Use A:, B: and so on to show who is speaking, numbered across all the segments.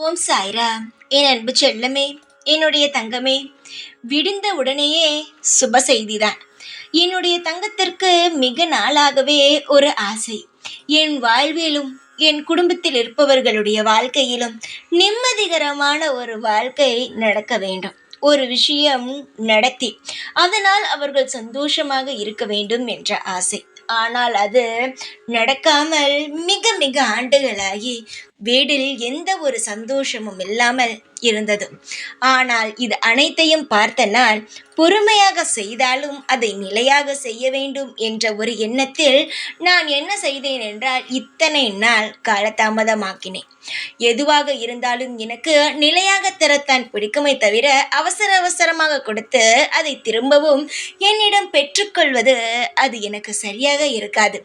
A: ஓம் சாய்ராம். என் அன்பு செல்லமே, என்னுடைய தங்கமே, விடிந்த உடனேயே சுப செய்திதான். என்னுடைய தங்கத்திற்கு மிக நாளாகவே ஒரு ஆசை. என் வாழ்விலும் என் குடும்பத்தில் இருப்பவர்களுடைய வாழ்க்கையிலும் நிம்மதிகரமான ஒரு வாழ்க்கை நடக்க வேண்டும். ஒரு விஷயம் நடத்தி அதனால் அவர்கள் சந்தோஷமாக இருக்க வேண்டும் என்ற ஆசை. ஆனால் அது நடக்காமல் மிக மிக ஆண்டுகளாகி வீட்டில் எந்த ஒரு சந்தோஷமும் இல்லாமல் இருந்தது. ஆனால் இது அனைத்தையும் பார்த்த நான் பொறுமையாக செய்தாலும் அதை நிலையாக செய்ய வேண்டும் என்ற ஒரு எண்ணத்தில் நான் என்ன செய்தேன் என்றால் இத்தனை நாள் காலதாமதமாக்கினேன். எதுவாக இருந்தாலும் எனக்கு நிலையாக தரத்தான் பிடிக்குமே தவிர அவசர அவசரமாக கொடுத்து அதை திரும்பவும் என்னிடம் பெற்றுக்கொள்வது அது எனக்கு சரியாக இருக்காது.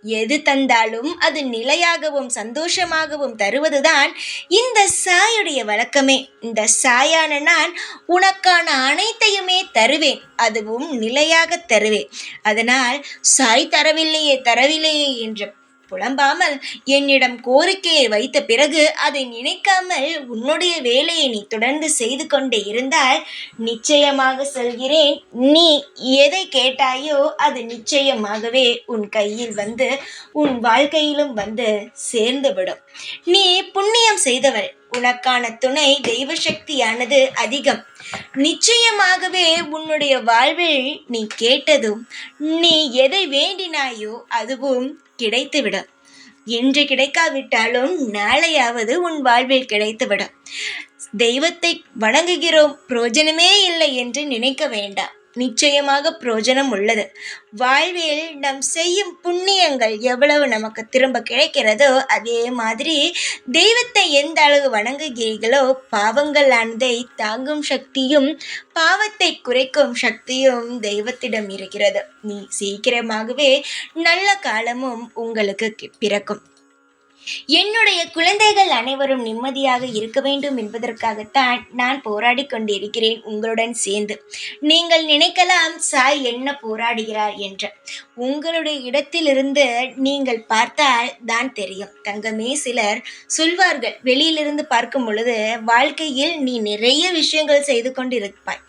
A: எது தந்தாலும் அது நிலையாகவும் சந்தோஷமாகவும் தருவதுதான் இந்த சாயுடைய வழக்கமே. இந்த சாயான நான் உனக்கான அனைத்தையுமே தருவேன், அதுவும் நிலையாக தருவேன். அதனால் சாய் தரவில்லையே என்ற புலம்பாமல் என்னிடம் கோரிக்கையை வைத்த பிறகு அதை நினைக்காமல் உன்னுடைய வேலையை நீ தொடர்ந்து செய்து கொண்டே இருந்தால் நிச்சயமாக சொல்கிறேன், நீ எதை கேட்டாயோ அது நிச்சயமாகவே உன் கையில் வந்து உன் வாழ்க்கையிலும் வந்து சேர்ந்துவிடும். நீ புண்ணியம் செய்தவள். உனக்கான துணை தெய்வ சக்தியானது அதிகம். நிச்சயமாகவே உன்னுடைய வாழ்வில் நீ கேட்டதும் நீ எதை வேண்டினாயோ அதுவும் கிடைத்துவிடும். இன்று கிடைக்காவிட்டாலும் நாளையாவது உன் வாழ்வில் கிடைத்துவிடும். தெய்வத்தை வணங்குகிறோம், பிரயோஜனமே இல்லை என்று நினைக்க வேண்டாம். நிச்சயமாக பிரயோஜனம் உள்ளது. வாழ்வில் நம் செய்யும் புண்ணியங்கள் எவ்வளவு நமக்கு திரும்ப கிடைக்கிறதோ அதே மாதிரி தெய்வத்தை எந்த அளவு வணங்குகிறீர்களோ பாவங்கள் ஆனதை தாங்கும் சக்தியும் பாவத்தை குறைக்கும் சக்தியும் தெய்வத்திடம் இருக்கிறது. நீ சீக்கிரமாகவே நல்ல காலமும் உங்களுக்கு பிறக்கும். என்னுடைய குழந்தைகள் அனைவரும் நிம்மதியாக இருக்க வேண்டும் என்பதற்காகத்தான் நான் போராடி கொண்டிருக்கிறேன் உங்களுடன் சேர்ந்து. நீங்கள் நினைக்கலாம் சாய் என்ன போராடுகிறார் என்று. உங்களுடைய இடத்திலிருந்து நீங்கள் பார்த்தால் தான் தெரியும் தங்கமே. சிலர் சொல்வார்கள், வெளியிலிருந்து பார்க்கும் பொழுது வாழ்க்கையில் நீ நிறைய விஷயங்கள் செய்து கொண்டிருப்பாய்,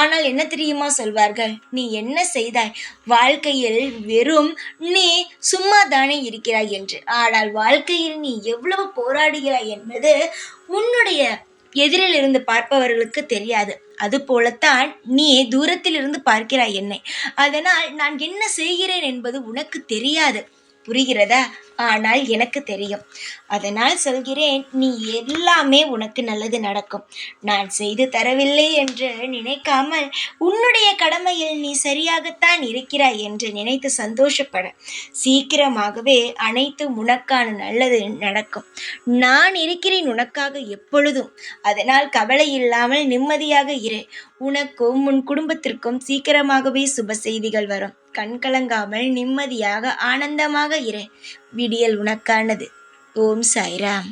A: ஆனால் என்ன தெரியுமா சொல்வார்கள், நீ என்ன செய்தாய், வாழ்க்கையில் வெறும் நீ சும்மா தானே இருக்கிறாய் என்று. ஆனால் வாழ்க்கையில் நீ எவ்வளவு போராடுகிறாய் என்பது உன்னுடைய எதிரில் இருந்து பார்ப்பவர்களுக்கு தெரியாது. அது போலத்தான் நீ தூரத்தில் இருந்து பார்க்கிறாய் என்னை. அதனால் நான் என்ன செய்கிறேன் என்பது உனக்கு தெரியாது. புரிகிறதா? ஆனால் எனக்கு தெரியும். அதனால் சொல்கிறேன், நீ எல்லாமே உனக்கு நல்லது நடக்கும். நான் செய்து தரவில்லை என்று நினைக்காமல் உன்னுடைய கடமையில் நீ சரியாகத்தான் இருக்கிறாய் என்று நினைத்து சந்தோஷப்பட. சீக்கிரமாகவே அனைத்தும் உனக்கான நல்லது நடக்கும். நான் இருக்கிறேன் உனக்காக எப்பொழுதும். அதனால் கவலை இல்லாமல் நிம்மதியாக இரு. உனக்கும் உன் குடும்பத்திற்கும் சீக்கிரமாகவே சுப செய்திகள் வரும். கண்கலங்காமல் நிம்மதியாக ஆனந்தமாக இரு. விடியல் உனக்கானது. ஓம் சாய்ராம்.